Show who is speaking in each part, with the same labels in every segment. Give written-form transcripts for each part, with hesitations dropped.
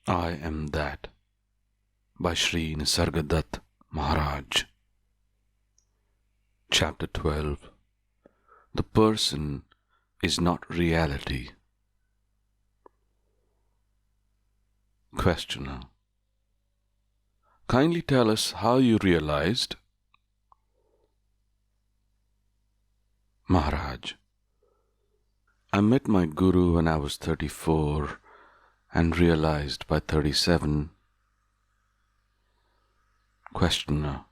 Speaker 1: I am that by Sri Nisargadatta Maharaj. Chapter 12. The person is not reality. Questioner. Kindly tell us how you realized. Maharaj. I met my Guru when I was 34 and realized by 37. Questioner.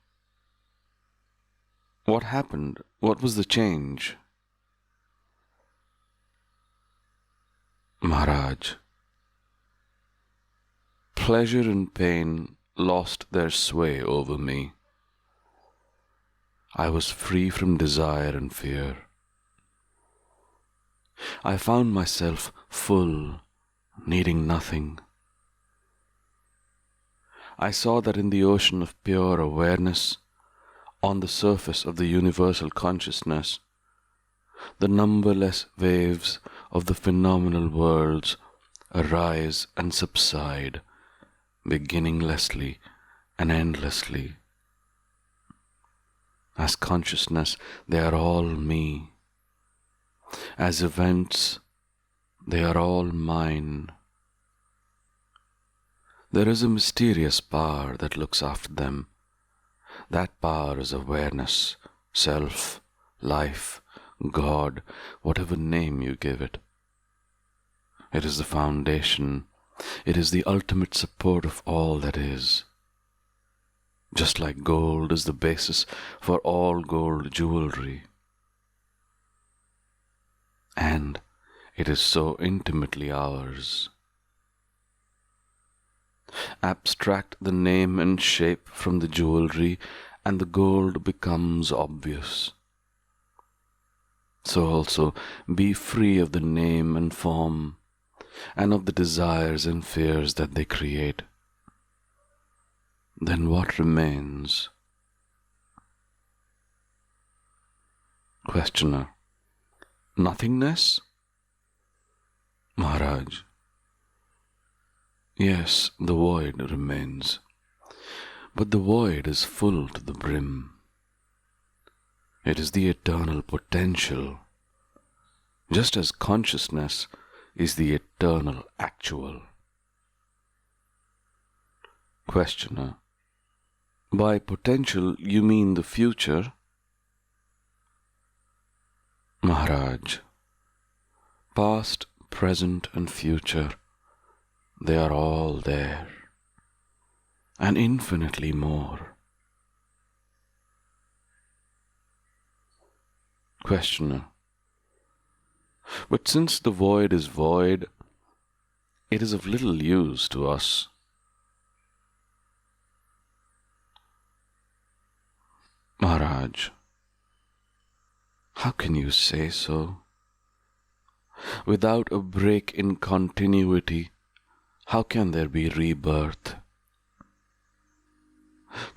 Speaker 1: What happened? What was the change? Maharaj. Pleasure and pain lost their sway over me. I was free from desire and fear. I found myself full, needing nothing. I saw that in the ocean of pure awareness, on the surface of the universal consciousness, the numberless waves of the phenomenal worlds arise and subside, beginninglessly and endlessly. As consciousness, they are all me. As events, they are all mine. There is a mysterious power that looks after them. That power is awareness, self, life, God, whatever name you give it. It is the foundation. It is the ultimate support of all that is. Just like gold is the basis for all gold jewelry. And it is so intimately ours. Abstract the name and shape from the jewelry, and the gold becomes obvious. So also be free of the name and form, and of the desires and fears that they create. Then what remains? Questioner. Nothingness? Maharaj. Yes, the void remains, but the void is full to the brim. It is the eternal potential, just as consciousness is the eternal actual. Questioner. By potential you mean the future? Maharaj. Past, present and future, they are all there, and infinitely more. Questioner. But since the void is void, it is of little use to us. Maharaj. How can you say so? Without a break in continuity, how can there be rebirth?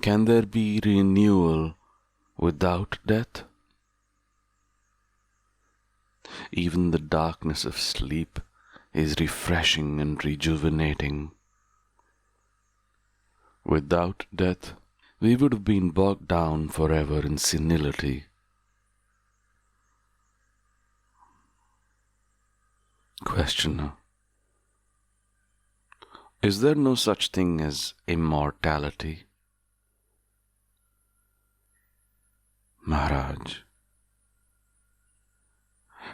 Speaker 1: Can there be renewal without death? Even the darkness of sleep is refreshing and rejuvenating. Without death, we would have been bogged down forever in senility. Questioner. Is there no such thing as immortality? Maharaj.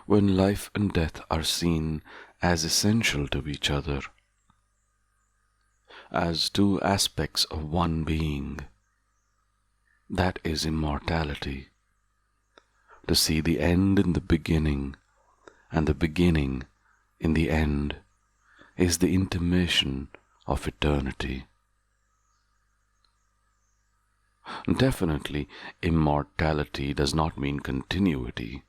Speaker 1: When life and death are seen as essential to each other, as two aspects of one being, that is immortality. To see the end in the beginning and the beginning in the end is the intimation of eternity. Definitely, immortality does not mean continuity.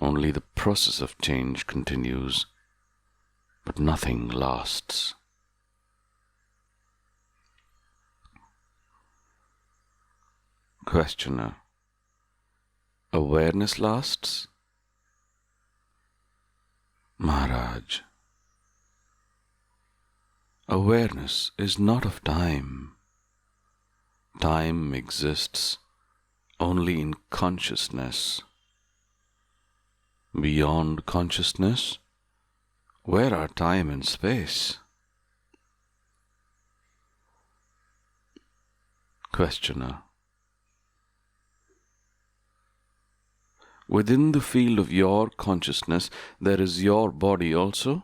Speaker 1: Only the process of change continues, but nothing lasts. Questioner. Awareness lasts? Maharaj. Awareness is not of time. Time exists only in consciousness. Beyond consciousness, where are time and space? Questioner. Within the field of your consciousness, there is your body also?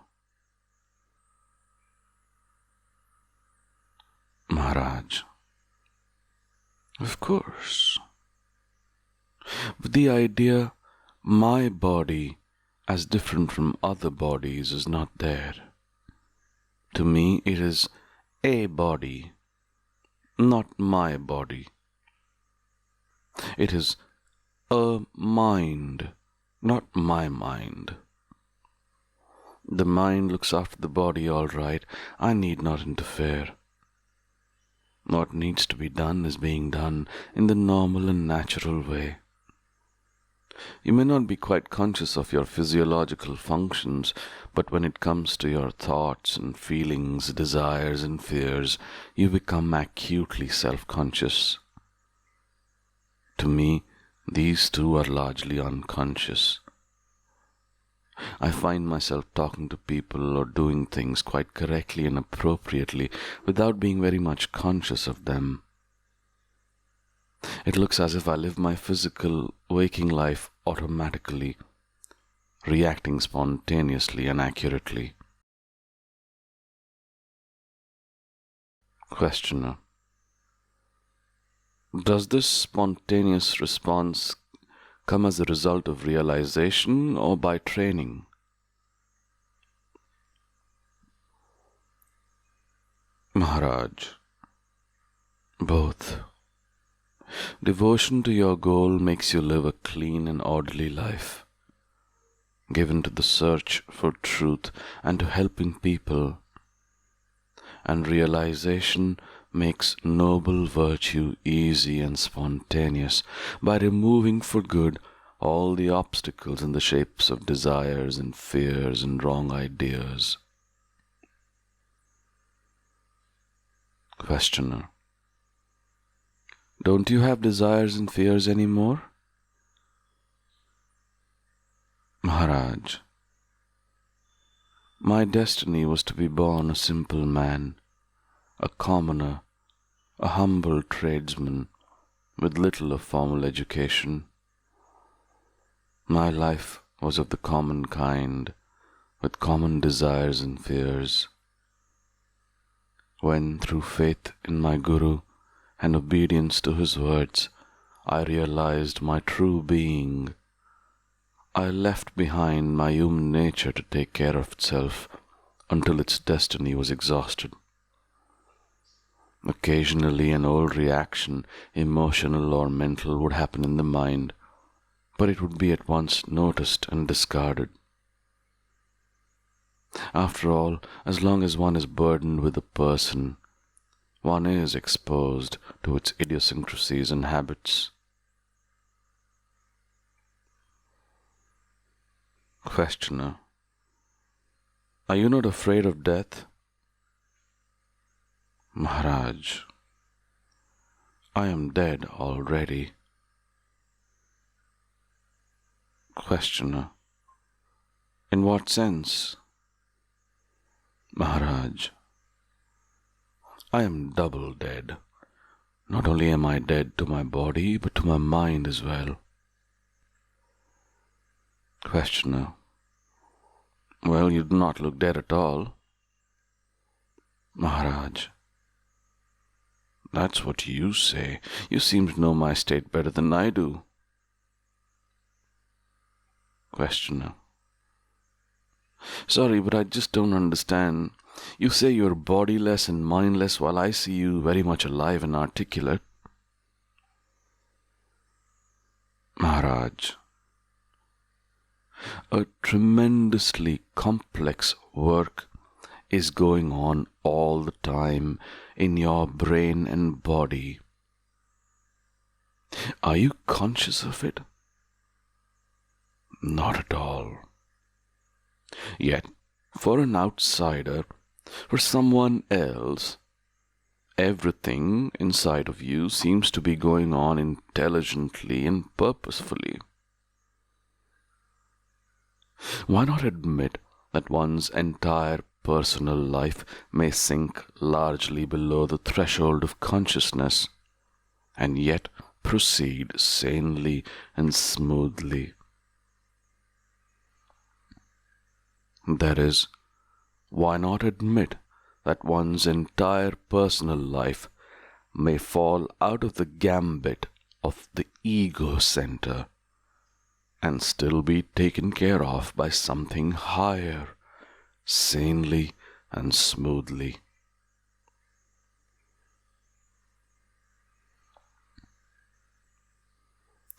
Speaker 1: Maharaj. Of course. But the idea, my body as different from other bodies, is not there. To me, it is a body, not my body. It is a mind, not my mind. The mind looks after the body all right. I need not interfere. What needs to be done is being done in the normal and natural way. You may not be quite conscious of your physiological functions, but when it comes to your thoughts and feelings, desires and fears, you become acutely self-conscious. To me, these two are largely unconscious. I find myself talking to people or doing things quite correctly and appropriately without being very much conscious of them. It looks as if I live my physical, waking life automatically, reacting spontaneously and accurately. Questioner. Does this spontaneous response come as a result of realization or by training? Maharaj. Both. Devotion to your goal makes you live a clean and orderly life, given to the search for truth and to helping people. And realization makes noble virtue easy and spontaneous by removing for good all the obstacles in the shapes of desires and fears and wrong ideas. Questioner. Don't you have desires and fears anymore? Maharaj. My destiny was to be born a simple man, a commoner, a humble tradesman with little of formal education. My life was of the common kind, with common desires and fears. When, through faith in my Guru and obedience to his words, I realized my true being, I left behind my human nature to take care of itself until its destiny was exhausted. Occasionally an old reaction, emotional or mental, would happen in the mind, but it would be at once noticed and discarded. After all, as long as one is burdened with a person, one is exposed to its idiosyncrasies and habits. Questioner. Are you not afraid of death? Maharaj. I am dead already. Questioner. In what sense? Maharaj. I am double dead. Not only am I dead to my body, but to my mind as well. Questioner. Well, you do not look dead at all. Maharaj. That's what you say. You seem to know my state better than I do. Questioner. Sorry, but I just don't understand. You say you're bodiless and mindless while I see you very much alive and articulate. Maharaj. A tremendously complex work is going on all the time in your brain and body. Are you conscious of it? Not at all. Yet, for an outsider, For someone else, everything inside of you seems to be going on intelligently and purposefully. Why not admit that one's entire personal life may sink largely below the threshold of consciousness, and yet proceed sanely and smoothly? That is, why not admit that one's entire personal life may fall out of the gambit of the ego center and still be taken care of by something higher, sanely and smoothly?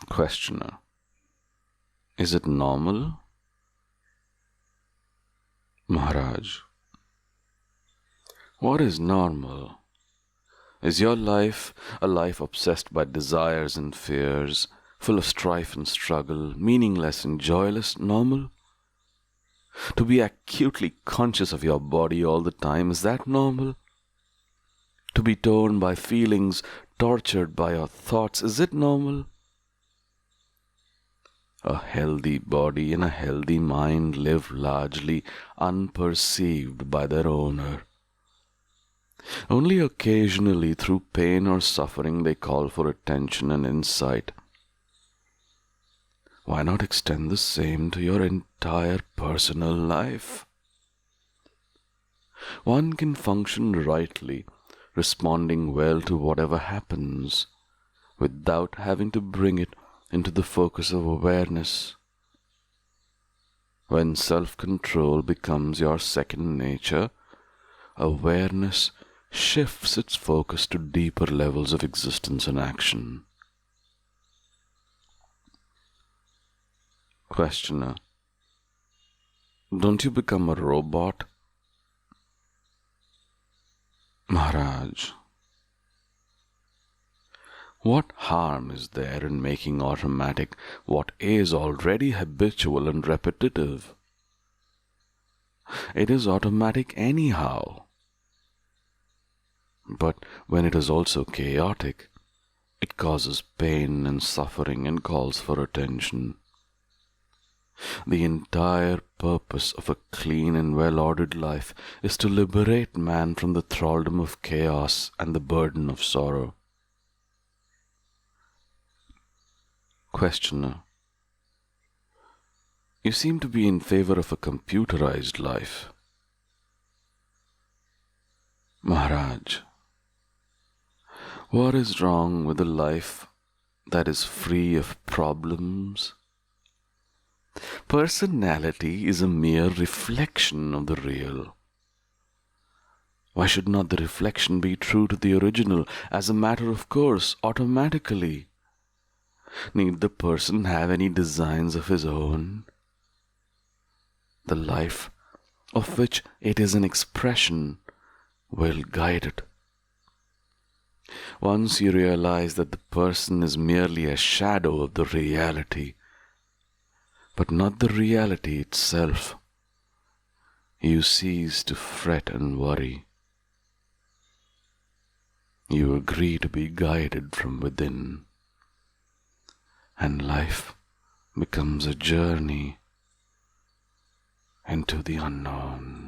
Speaker 1: Questioner: is it normal? Maharaj: what is normal? Is your life a life obsessed by desires and fears, full of strife and struggle, meaningless and joyless, normal? To be acutely conscious of your body all the time, is that normal? To be torn by feelings, tortured by your thoughts, is it normal? A healthy body and a healthy mind live largely unperceived by their owner. Only occasionally, through pain or suffering, they call for attention and insight. Why not extend the same to your entire personal life? One can function rightly, responding well to whatever happens, without having to bring it into the focus of awareness. When self-control becomes your second nature, awareness shifts its focus to deeper levels of existence and action. Questioner: don't you become a robot? Maharaj: what harm is there in making automatic what is already habitual and repetitive? It is automatic anyhow. But when it is also chaotic, it causes pain and suffering and calls for attention. The entire purpose of a clean and well-ordered life is to liberate man from the thraldom of chaos and the burden of sorrow. Questioner: you seem to be in favor of a computerized life. Maharaj: what is wrong with a life that is free of problems? Personality is a mere reflection of the real. Why should not the reflection be true to the original, as a matter of course, automatically? Need the person have any designs of his own? The life of which it is an expression will guide it. Once you realize that the person is merely a shadow of the reality, but not the reality itself, you cease to fret and worry. You agree to be guided from within, and life becomes a journey into the unknown.